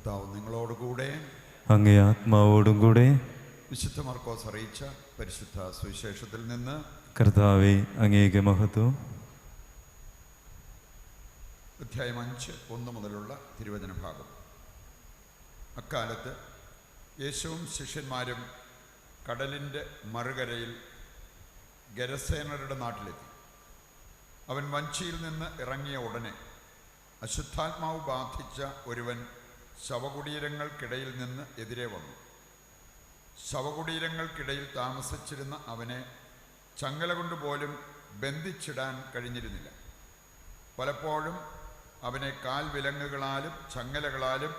കർത്താവ് നിങ്ങളോടുകൂടെ, അങ്ങേ ആത്മാവോടും കൂടെ. വിശുദ്ധ മർക്കോസ് അറിയിച്ച പരിശുദ്ധ സുവിശേഷത്തിൽ നിന്ന്. കർത്താവേ, അങ്ങേക്ക് മഹത്വം. അധ്യായം 5, 1 മുതലുള്ള തിരുവചന ഭാഗം. അക്കാലത്ത് യേശുവും ശിഷ്യന്മാരും കടലിൻ്റെ മറുകരയിൽ ഗരസേനരുടെ നാട്ടിലെത്തി. അവൻ വഞ്ചിയിൽ നിന്ന് ഇറങ്ങിയ ഉടനെ അശുദ്ധാത്മാവ് ബാധിച്ച ഒരുവൻ ശവകുടീരങ്ങൾക്കിടയിൽ നിന്ന് എതിരെ വന്നു. ശവകുടീരങ്ങൾക്കിടയിൽ താമസിച്ചിരുന്ന അവനെ ചങ്ങല കൊണ്ടുപോലും ബന്ധിച്ചിടാൻ കഴിഞ്ഞിരുന്നില്ല. പലപ്പോഴും അവനെ കാൽ വിലങ്ങുകളാലും ചങ്ങലകളാലും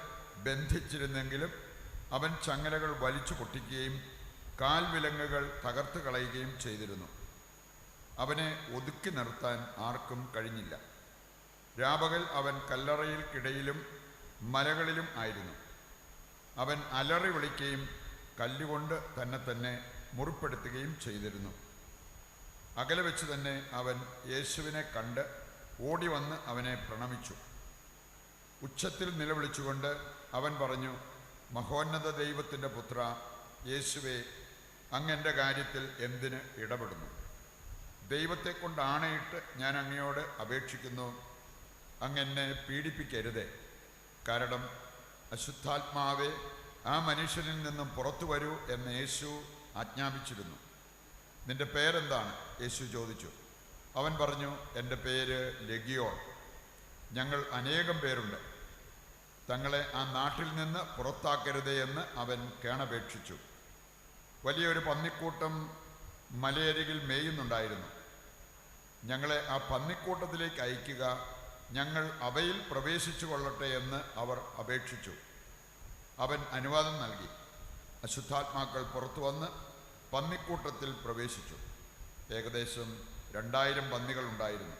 ബന്ധിച്ചിരുന്നെങ്കിലും അവൻ ചങ്ങലകൾ വലിച്ചു പൊട്ടിക്കുകയും കാൽ വിലങ്ങുകൾ തകർത്ത് കളയുകയും ചെയ്തിരുന്നു. അവനെ ഒതുക്കി നിർത്താൻ ആർക്കും കഴിഞ്ഞില്ല. രാപകൽ അവൻ കല്ലറയിൽക്കിടയിലും മലകളിലും ആയിരുന്നു. അവൻ അലറി വിളിക്കുകയും കല്ലുകൊണ്ട് തന്നെ മുറിപ്പെടുത്തുകയും ചെയ്തിരുന്നു. അകലെ വെച്ച് തന്നെ അവൻ യേശുവിനെ കണ്ട് ഓടി വന്ന് അവനെ പ്രണമിച്ചു. ഉച്ചത്തിൽ നിലവിളിച്ചുകൊണ്ട് അവൻ പറഞ്ഞു, മഹോന്നത ദൈവത്തിൻ്റെ പുത്ര യേശുവേ, അങ്ങ് എൻ്റെ കാര്യത്തിൽ എന്തിന് ഇടപെടുന്നു? ദൈവത്തെ കൊണ്ട് ആണയിട്ട് ഞാൻ അങ്ങയോട് അപേക്ഷിക്കുന്നു, അങ്ങ് എന്നെ പീഡിപ്പിക്കരുതേ. കാരണം അശുദ്ധാത്മാവെ, ആ മനുഷ്യനിൽ നിന്നും പുറത്തു വരൂ എന്ന് യേശു ആജ്ഞാപിച്ചിരുന്നു. നിന്റെ പേരെന്താണ്? യേശു ചോദിച്ചു. അവൻ പറഞ്ഞു, എൻ്റെ പേര് ലെഗിയോൺ. ഞങ്ങൾ അനേകം പേരുണ്ട്. തങ്ങളെ ആ നാട്ടിൽ നിന്ന് പുറത്താക്കരുതേ എന്ന് അവൻ കേണപേക്ഷിച്ചു. വലിയൊരു പന്നിക്കൂട്ടം മലയരികിൽ മേയുന്നുണ്ടായിരുന്നു. ഞങ്ങളെ ആ പന്നിക്കൂട്ടത്തിലേക്ക് അയക്കുക, ഞങ്ങൾ അവയിൽ പ്രവേശിച്ചു കൊള്ളട്ടെ എന്ന് അവർ അപേക്ഷിച്ചു. അവൻ അനുവാദം നൽകി. അശുദ്ധാത്മാക്കൾ പുറത്തു വന്ന് പന്നിക്കൂട്ടത്തിൽ പ്രവേശിച്ചു. ഏകദേശം 2000 പന്നികൾ ഉണ്ടായിരുന്നു.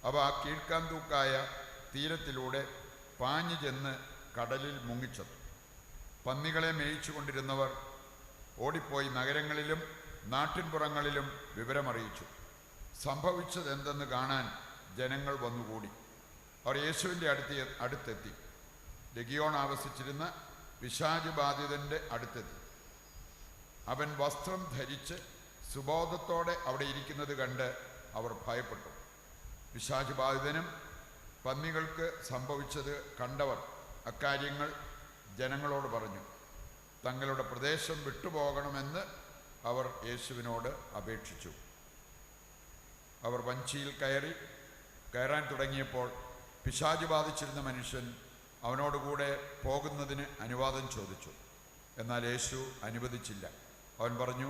അവ കീഴ്ക്കാൻ തൂക്കായ തീരത്തിലൂടെ പാഞ്ഞു ചെന്ന് കടലിൽ മുങ്ങിച്ചത്. പന്നികളെ മേയിച്ചു കൊണ്ടിരുന്നവർ ഓടിപ്പോയി നഗരങ്ങളിലും നാട്ടിൻപുറങ്ങളിലും വിവരമറിയിച്ചു. സംഭവിച്ചതെന്തെന്ന് കാണാൻ ജനങ്ങൾ വന്നുകൂടി. അവർ യേശുവിൻ്റെ അടുത്തെത്തി. ലെഗിയോൺ ആവസിച്ചിരുന്ന പിശാച് ബാധിതൻ്റെ അടുത്തെത്തി. അവൻ വസ്ത്രം ധരിച്ച് സുബോധത്തോടെ അവിടെ ഇരിക്കുന്നത് കണ്ട് അവർ ഭയപ്പെട്ടു. പിശാച് ബാധിതനും പന്നികൾക്ക് സംഭവിച്ചത് കണ്ടവർ അക്കാര്യങ്ങൾ ജനങ്ങളോട് പറഞ്ഞു. തങ്ങളുടെ പ്രദേശം വിട്ടുപോകണമെന്ന് അവർ യേശുവിനോട് അപേക്ഷിച്ചു. അവർ വഞ്ചിയിൽ കയറാൻ തുടങ്ങിയപ്പോൾ പിശാച് ബാധിച്ചിരുന്ന മനുഷ്യൻ അവനോടുകൂടെ പോകുന്നതിന് അനുവാദം ചോദിച്ചു. എന്നാൽ യേശു അനുവദിച്ചില്ല. അവൻ പറഞ്ഞു,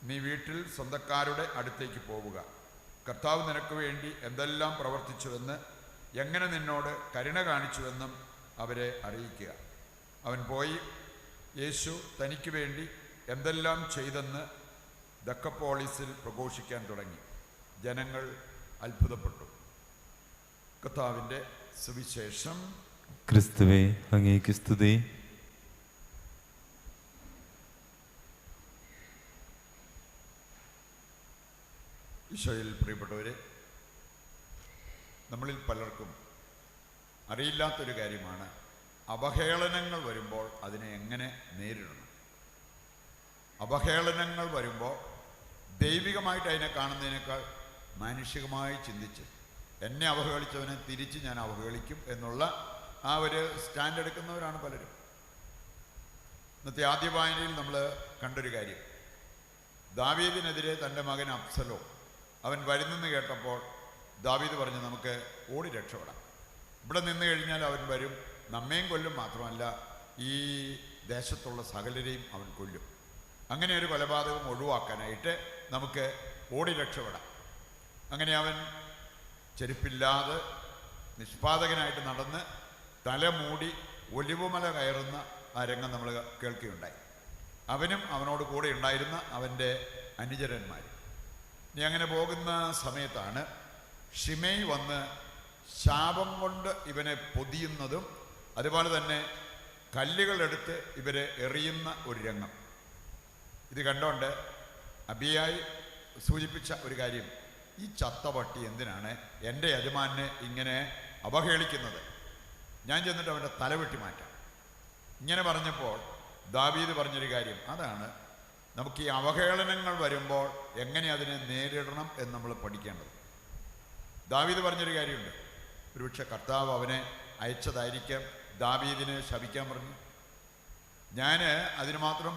നീ വീട്ടിൽ സ്വന്തക്കാരുടെ അടുത്തേക്ക് പോവുക. കർത്താവ് നിനക്ക് വേണ്ടി എന്തെല്ലാം പ്രവർത്തിച്ചുവെന്ന്, എങ്ങനെ നിന്നോട് കരുണ കാണിച്ചുവെന്നും അവരെ അറിയിക്കുക. അവൻ പോയി യേശു തനിക്ക് വേണ്ടി എന്തെല്ലാം ചെയ്തെന്ന് ദക്കപ്പോളിസിൽ പ്രഘോഷിക്കാൻ തുടങ്ങി. ജനങ്ങൾ അത്ഭുതപ്പെട്ടു. കർത്താവിൻ്റെ സുവിശേഷം. ക്രിസ്തുവേ, അങ്ങേക്ക് സ്തുതി. ഈശോയിൽ പ്രിയപ്പെട്ടവരെ, നമ്മളിൽ പലർക്കും അറിയില്ലാത്തൊരു കാര്യമാണ് അവഹേളനങ്ങൾ വരുമ്പോൾ അതിനെ എങ്ങനെ നേരിടണം. അവഹേളനങ്ങൾ വരുമ്പോൾ ദൈവികമായിട്ട് അതിനെ കാണുന്നതിനേക്കാൾ മാനുഷികമായി ചിന്തിച്ച് എന്നെ അവഹേളിച്ചവനെ തിരിച്ച് ഞാൻ അവഹേളിക്കും എന്നുള്ള ആ ഒരു സ്റ്റാൻഡ് എടുക്കുന്നവരാണ് പലരും. ഇന്നത്തെ ആദ്യ വായനയിൽ നമ്മൾ കണ്ടൊരു കാര്യം, ദാവീദിനെതിരെ തൻ്റെ മകൻ അബ്സലോം അവൻ വരുന്നെന്ന് കേട്ടപ്പോൾ ദാവീദ് പറഞ്ഞു, നമുക്ക് ഓടി രക്ഷപ്പെടാം. ഇവിടെ നിന്ന് കഴിഞ്ഞാൽ അവൻ വരും, നമ്മയും കൊല്ലും, മാത്രമല്ല ഈ ദേശത്തുള്ള സകലരെയും അവൻ കൊല്ലും. അങ്ങനെ ഒരു കൊലപാതകം ഒഴിവാക്കാനായിട്ട് നമുക്ക് ഓടി രക്ഷപ്പെടാം. അങ്ങനെ അവൻ ചെരുപ്പില്ലാതെ നിഷ്പാതകനായിട്ട് നടന്ന് തലമൂടി ഒലിവുമല കയറുന്ന ആ രംഗം നമ്മൾ കേൾക്കുകയുണ്ടായി. അവനും അവനോട് കൂടെ ഉണ്ടായിരുന്ന അവൻ്റെ അനുചരന്മാർ. ഇനി അങ്ങനെ പോകുന്ന സമയത്താണ് ഷിമേയ് വന്ന് ശാപം കൊണ്ട് ഇവനെ പൊതിയുന്നതും അതുപോലെ തന്നെ കല്ലുകളെടുത്ത് ഇവരെ എറിയുന്ന ഒരു രംഗം. ഇത് കണ്ടോണ്ട് അബിയായി സൂചിപ്പിച്ച ഒരു കാര്യം, ഈ ചത്ത പട്ടി എന്തിനാണ് എൻ്റെ യജമാനെ ഇങ്ങനെ അവഹേളിക്കുന്നത്? ഞാൻ ചെന്നിട്ട് അവൻ്റെ തലവെട്ടി മാറ്റാം. ഇങ്ങനെ പറഞ്ഞപ്പോൾ ദാവീദ് പറഞ്ഞൊരു കാര്യം, അതാണ് നമുക്ക് ഈ അവഹേളനങ്ങൾ വരുമ്പോൾ എങ്ങനെ അതിനെ നേരിടണം എന്ന് നമ്മൾ പഠിക്കേണ്ടത്. ദാവീദ് പറഞ്ഞൊരു കാര്യമുണ്ട്. ഒരുപക്ഷെ കർത്താവ് അവനെ അയച്ചതായിരിക്കാം ദാവീദിനെ ശപിക്കാൻ പറഞ്ഞു. ഞാൻ അതിന് മാത്രം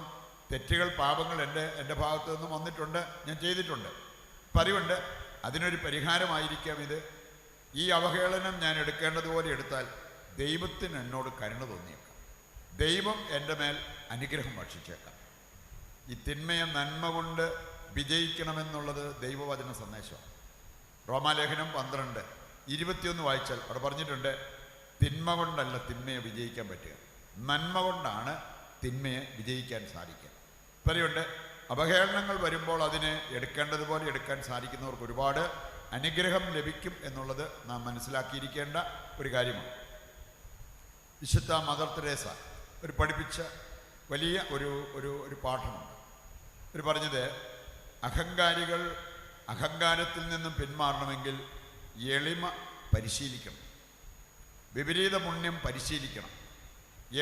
തെറ്റുകൾ, പാപങ്ങൾ എൻ്റെ ഭാഗത്തു നിന്നും വന്നിട്ടുണ്ട്, ഞാൻ ചെയ്തിട്ടുണ്ട്. അപ്പം അതുകൊണ്ട് അതിനൊരു പരിഹാരമായിരിക്കാം ഇത്. ഈ അവഹേളനം ഞാൻ എടുക്കേണ്ടതുപോലെ എടുത്താൽ ദൈവത്തിന് എന്നോട് കരുണ തോന്നിയേക്കാം, ദൈവം എൻ്റെ മേൽ അനുഗ്രഹം ഭക്ഷിച്ചേക്കാം. ഈ തിന്മയെ നന്മ കൊണ്ട് വിജയിക്കണമെന്നുള്ളത് ദൈവവചന സന്ദേശമാണ്. റോമാലേഖനം 12:21 വായിച്ചാൽ അവിടെ പറഞ്ഞിട്ടുണ്ട്, തിന്മ കൊണ്ടല്ല തിന്മയെ വിജയിക്കാൻ പറ്റുക, നന്മ കൊണ്ടാണ് തിന്മയെ വിജയിക്കാൻ സാധിക്കുക. പറയുണ്ട് അവഹേളനങ്ങൾ വരുമ്പോൾ അതിനെ എടുക്കേണ്ടതുപോലെ എടുക്കാൻ സാധിക്കുന്നവർക്ക് ഒരുപാട് അനുഗ്രഹം ലഭിക്കും എന്നുള്ളത് നാം മനസ്സിലാക്കിയിരിക്കേണ്ട ഒരു കാര്യമാണ്. വിശുദ്ധ മദർ തെരേസ ഒരു പഠിപ്പിച്ച വലിയ ഒരു പാഠമുണ്ട്. അവർ പറഞ്ഞത്, അഹങ്കാരികൾ അഹങ്കാരത്തിൽ നിന്നും പിന്മാറണമെങ്കിൽ എളിമ പരിശീലിക്കണം, വിപരീത പുണ്യം പരിശീലിക്കണം.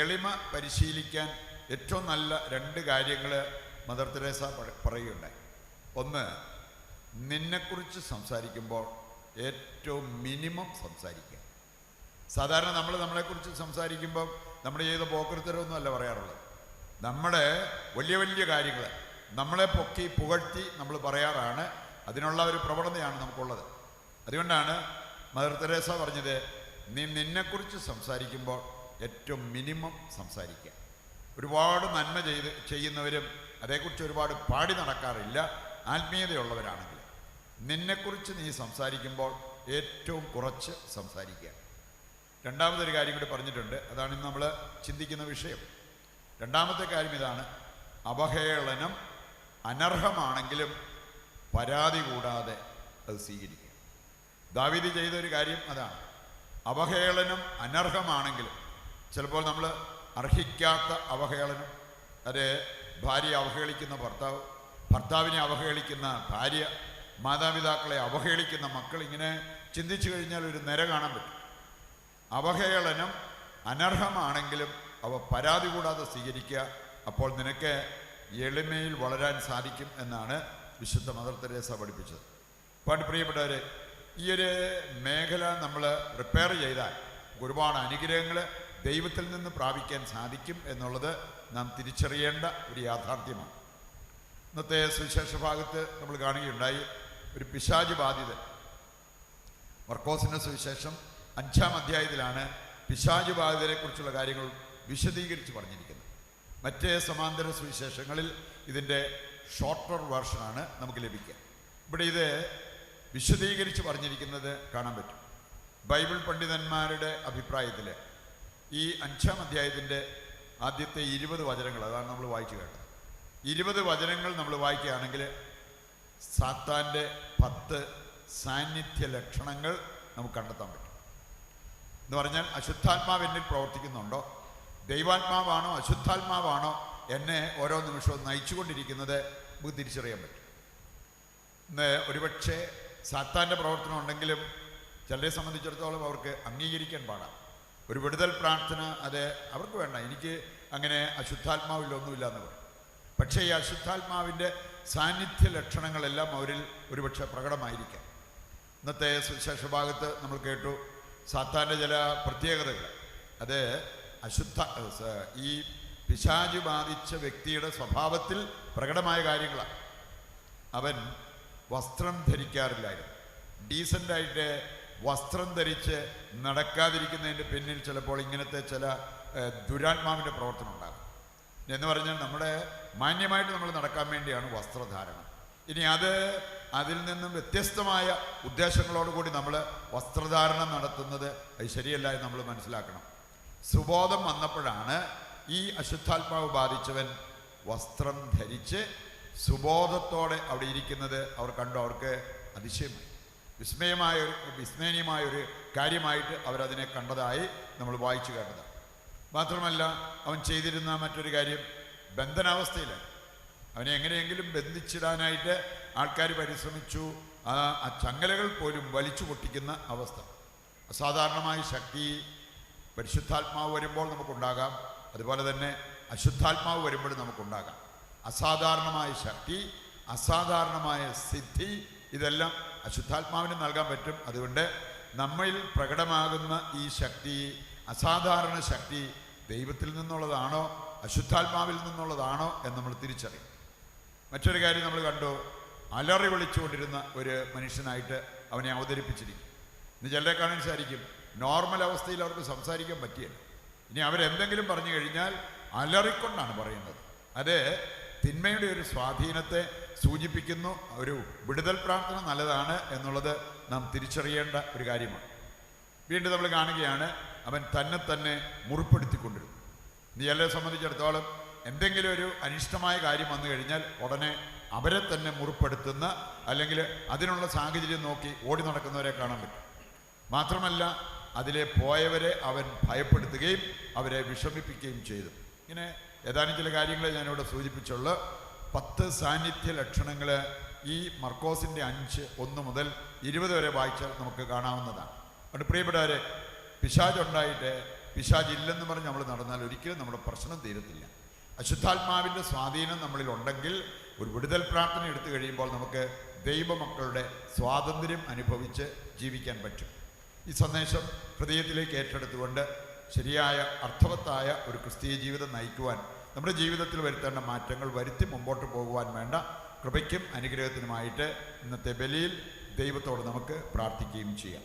എളിമ പരിശീലിക്കാൻ ഏറ്റവും നല്ല 2 കാര്യങ്ങൾ മദർ തെരേസ പറയുകയുണ്ടായി. ഒന്ന്, നിന്നെക്കുറിച്ച് സംസാരിക്കുമ്പോൾ ഏറ്റവും മിനിമം സംസാരിക്കുക. സാധാരണ നമ്മളെക്കുറിച്ച് സംസാരിക്കുമ്പോൾ നമ്മൾ ചെയ്ത പോക്കൃത്തരമൊന്നും അല്ല പറയാറുള്ളത്. നമ്മുടെ വലിയ വലിയ കാര്യങ്ങൾ നമ്മളെ പൊക്കി പുകഴ്ത്തി നമ്മൾ പറയാറാണ്. അതിനുള്ള ഒരു പ്രവണതയാണ് നമുക്കുള്ളത്. അതുകൊണ്ടാണ് മദർ തെരേസ പറഞ്ഞത്, നീ നിന്നെക്കുറിച്ച് സംസാരിക്കുമ്പോൾ ഏറ്റവും മിനിമം സംസാരിക്കുക. ഒരുപാട് നന്മ ചെയ്യുന്നവരും അതേക്കുറിച്ച് ഒരുപാട് പാടി നടക്കാറില്ല, ആത്മീയതയുള്ളവരാണെങ്കിൽ. നിന്നെക്കുറിച്ച് നീ സംസാരിക്കുമ്പോൾ ഏറ്റവും കുറച്ച് സംസാരിക്കുക. രണ്ടാമതൊരു കാര്യം കൂടി പറഞ്ഞിട്ടുണ്ട്, അതാണ് ഇന്ന് നമ്മൾ ചിന്തിക്കുന്ന വിഷയം. രണ്ടാമത്തെ കാര്യം ഇതാണ്, അവഹേളനം അനർഹമാണെങ്കിലും പരാതി കൂടാതെ അത് സ്വീകരിക്കുക. ദാവീദ് ചെയ്തൊരു കാര്യം അതാണ്. അവഹേളനം അനർഹമാണെങ്കിലും, ചിലപ്പോൾ നമ്മൾ അർഹിക്കാത്ത അവഹേളനം, അത് ഭാര്യ അവഹേളിക്കുന്ന ഭർത്താവ്, ഭർത്താവിനെ അവഹേളിക്കുന്ന ഭാര്യ, മാതാപിതാക്കളെ അവഹേളിക്കുന്ന മക്കൾ, ഇങ്ങനെ ചിന്തിച്ചു കഴിഞ്ഞാൽ ഒരു നിര കാണാൻ പറ്റും. അവഹേളനം അനർഹമാണെങ്കിലും അവ പരാതി കൂടാതെ സ്വീകരിക്കുക. അപ്പോൾ നിനക്ക് എളിമയിൽ വളരാൻ സാധിക്കും എന്നാണ് വിശുദ്ധ മദർ തെരേസ പഠിപ്പിച്ചത്. അപ്പോൾ പ്രിയപ്പെട്ടവരെ, ഈ ഒരു മേഖല നമ്മൾ റിപ്പയർ ചെയ്താൽ ഒരുപാട് അനുഗ്രഹങ്ങൾ ദൈവത്തിൽ നിന്ന് പ്രാപിക്കാൻ സാധിക്കും എന്നുള്ളത് നാം തിരിച്ചറിയേണ്ട ഒരു യാഥാർത്ഥ്യമാണ്. ഇന്നത്തെ സുവിശേഷ ഭാഗത്ത് നമ്മൾ കാണുകയുണ്ടായി, ഒരു പിശാച് ബാധിതൻ. മർക്കോസിൻ്റെ സുവിശേഷം 5-ാം അധ്യായത്തിലാണ് പിശാച് ബാധിതരെ കുറിച്ചുള്ള കാര്യങ്ങൾ വിശദീകരിച്ച് പറഞ്ഞിരിക്കുന്നത്. മറ്റേ സമാന്തര സുവിശേഷങ്ങളിൽ ഇതിൻ്റെ ഷോർട്ടർ വേർഷനാണ് നമുക്ക് ലഭിക്കുക. ഇവിടെ ഇത് വിശദീകരിച്ച് പറഞ്ഞിരിക്കുന്നത് കാണാൻ പറ്റും. ബൈബിൾ പണ്ഡിതന്മാരുടെ അഭിപ്രായത്തിൽ ഈ 5-ാം അധ്യായത്തിൻ്റെ ആദ്യത്തെ 20 വചനങ്ങൾ, അതാണ് നമ്മൾ വായിച്ചു കേട്ടത്. 20 വചനങ്ങൾ നമ്മൾ വായിക്കുകയാണെങ്കിൽ സാത്താൻ്റെ 10 സാന്നിധ്യ ലക്ഷണങ്ങൾ നമുക്ക് കണ്ടെത്താൻ പറ്റും. എന്ന് പറഞ്ഞാൽ, അശുദ്ധാത്മാവ് എന്നിൽ പ്രവർത്തിക്കുന്നുണ്ടോ, ദൈവാത്മാവാണോ അശുദ്ധാത്മാവാണോ എന്നെ ഓരോ നിമിഷവും നയിച്ചുകൊണ്ടിരിക്കുന്നത് നമുക്ക് തിരിച്ചറിയാൻ പറ്റും. ഇന്ന് ഒരുപക്ഷെ സാത്താൻ്റെ പ്രവർത്തനം ഉണ്ടെങ്കിലും ചിലരെ സംബന്ധിച്ചിടത്തോളം അവർക്ക് അംഗീകരിക്കാൻ പാടാം. ഒരു വിടുതൽ പ്രാർത്ഥന അത് അവർക്ക് വേണ്ട, എനിക്ക് അങ്ങനെ അശുദ്ധാത്മാവില്ല, ഒന്നുമില്ല എന്ന് പറയും. പക്ഷേ ഈ അശുദ്ധാത്മാവിൻ്റെ സാന്നിധ്യ ലക്ഷണങ്ങളെല്ലാം അവരിൽ ഒരുപക്ഷെ പ്രകടമായിരിക്കാം. ഇന്നത്തെ സുവിശേഷ ഭാഗത്ത് നമ്മൾ കേട്ടു സാത്താൻ്റെ ചില പ്രത്യേകതകൾ. അത് ഈ പിശാച് ബാധിച്ച വ്യക്തിയുടെ സ്വഭാവത്തിൽ പ്രകടമായ കാര്യങ്ങളാണ്. അവൻ വസ്ത്രം ധരിക്കാറില്ലായിരുന്നു. ഡീസൻ്റായിട്ട് വസ്ത്രം ധരിച്ച് നടക്കാതിരിക്കുന്നതിൻ്റെ പിന്നിൽ ചിലപ്പോൾ ഇങ്ങനത്തെ ചില ദുരാത്മാവിൻ്റെ പ്രവർത്തനം ഉണ്ടാകും. എന്ന് പറഞ്ഞാൽ നമ്മുടെ മാന്യമായിട്ട് നമ്മൾ നടക്കാൻ വേണ്ടിയാണ് വസ്ത്രധാരണം. ഇനി അതിൽ നിന്നും വ്യത്യസ്തമായ ഉദ്ദേശങ്ങളോടുകൂടി നമ്മൾ വസ്ത്രധാരണം നടത്തുന്നത് അത് ശരിയല്ല എന്ന് നമ്മൾ മനസ്സിലാക്കണം. സുബോധം വന്നപ്പോഴാണ് ഈ അശുദ്ധാത്മാവ് ബാധിച്ചവൻ വസ്ത്രം ധരിച്ച് സുബോധത്തോടെ അവിടെ ഇരിക്കുന്നത് അവർ കണ്ടു. അവർക്ക് അതിശയമായി, വിസ്മയനീയമായൊരു കാര്യമായിട്ട് അവരതിനെ കണ്ടതായി നമ്മൾ വായിച്ചു കേട്ടതാണ്. മാത്രമല്ല, അവൻ ചെയ്തിരുന്ന മറ്റൊരു കാര്യം, ബന്ധനാവസ്ഥയിലാണ്. അവനെ എങ്ങനെയെങ്കിലും ബന്ധിച്ചിടാനായിട്ട് ആൾക്കാർ പരിശ്രമിച്ചു. ആ ചങ്ങലകൾ പോലും വലിച്ചു പൊട്ടിക്കുന്ന അവസ്ഥ. അസാധാരണമായ ശക്തി പരിശുദ്ധാത്മാവ് വരുമ്പോൾ നമുക്കുണ്ടാകാം. അതുപോലെ തന്നെ അശുദ്ധാത്മാവ് വരുമ്പോഴും നമുക്കുണ്ടാകാം. അസാധാരണമായ ശക്തി, അസാധാരണമായ സിദ്ധി, ഇതെല്ലാം അശുദ്ധാത്മാവിന് നൽകാൻ പറ്റും. അതുകൊണ്ട് നമ്മളിൽ പ്രകടമാകുന്ന ഈ ശക്തി, അസാധാരണ ശക്തി ദൈവത്തിൽ നിന്നുള്ളതാണോ അശുദ്ധാത്മാവിൽ നിന്നുള്ളതാണോ എന്ന് നമ്മൾ തിരിച്ചറിയും. മറ്റൊരു കാര്യം നമ്മൾ കണ്ടു, അലറി വിളിച്ചുകൊണ്ടിരുന്ന ഒരു മനുഷ്യനായിട്ട് അവനെ അവതരിപ്പിച്ചിരിക്കും. ഇന്ന് ചിലരെ കാണാൻ സാധിക്കും, നോർമൽ അവസ്ഥയിൽ അവർക്ക് സംസാരിക്കാൻ പറ്റിയല്ല. ഇനി അവരെന്തെങ്കിലും പറഞ്ഞു കഴിഞ്ഞാൽ അലറിക്കൊണ്ടാണ് പറയുന്നത്. അത് തിന്മയുടെ ഒരു സ്വാധീനത്തെ സൂചിപ്പിക്കുന്നു. ഒരു വിടുതൽ പ്രാർത്ഥന നല്ലതാണ് എന്നുള്ളത് നാം തിരിച്ചറിയേണ്ട ഒരു കാര്യമാണ്. വീണ്ടും നമ്മൾ കാണുകയാണ്, അവൻ തന്നെ മുറിപ്പെടുത്തിക്കൊണ്ടിരുന്നു. ചിലരെ സംബന്ധിച്ചിടത്തോളം എന്തെങ്കിലും ഒരു അനിഷ്ടമായ കാര്യം വന്നു കഴിഞ്ഞാൽ ഉടനെ അവരെ തന്നെ മുറിപ്പെടുത്തുന്ന, അല്ലെങ്കിൽ അതിനുള്ള സാഹചര്യം നോക്കി ഓടി നടക്കുന്നവരെ കാണാൻ പറ്റും. മാത്രമല്ല അതിലെ പോയവരെ അവൻ ഭയപ്പെടുത്തുകയും അവരെ വിഷമിപ്പിക്കുകയും ചെയ്തു. ഇങ്ങനെ ഏതാനും ചില കാര്യങ്ങളെ ഞാനിവിടെ സൂചിപ്പിച്ചുള്ള 10 സാന്നിധ്യ ലക്ഷണങ്ങൾ ഈ മർക്കോസിൻ്റെ 5:1 മുതൽ 20 വരെ വായിച്ചാൽ നമുക്ക് കാണാവുന്നതാണ്. അതുകൊണ്ട് പ്രിയപ്പെട്ടവരെ, പിശാചുണ്ടായിട്ട് പിശാചില്ലെന്ന് പറഞ്ഞ് നമ്മൾ നടന്നാൽ ഒരിക്കലും നമ്മുടെ പ്രശ്നം തീരത്തില്ല. അശുദ്ധാത്മാവിൻ്റെ സ്വാധീനം നമ്മളിൽ ഉണ്ടെങ്കിൽ ഒരു വിടുതൽ പ്രാർത്ഥന എടുത്തു കഴിയുമ്പോൾ നമുക്ക് ദൈവമക്കളുടെ സ്വാതന്ത്ര്യം അനുഭവിച്ച് ജീവിക്കാൻ പറ്റും. ഈ സന്ദേശം ഹൃദയത്തിലേക്ക് ഏറ്റെടുത്തുകൊണ്ട് ശരിയായ അർത്ഥവത്തായ ഒരു ക്രിസ്തീയ ജീവിതം നയിക്കുവാൻ, നമ്മുടെ ജീവിതത്തിൽ വരുത്തേണ്ട മാറ്റങ്ങൾ വരുത്തി മുമ്പോട്ട് പോകുവാൻ വേണ്ട കൃപയ്ക്കും അനുഗ്രഹത്തിനുമായിട്ട് ഇന്നത്തെ ബലിയിൽ ദൈവത്തോട് നമുക്ക് പ്രാർത്ഥിക്കുകയും ചെയ്യാം.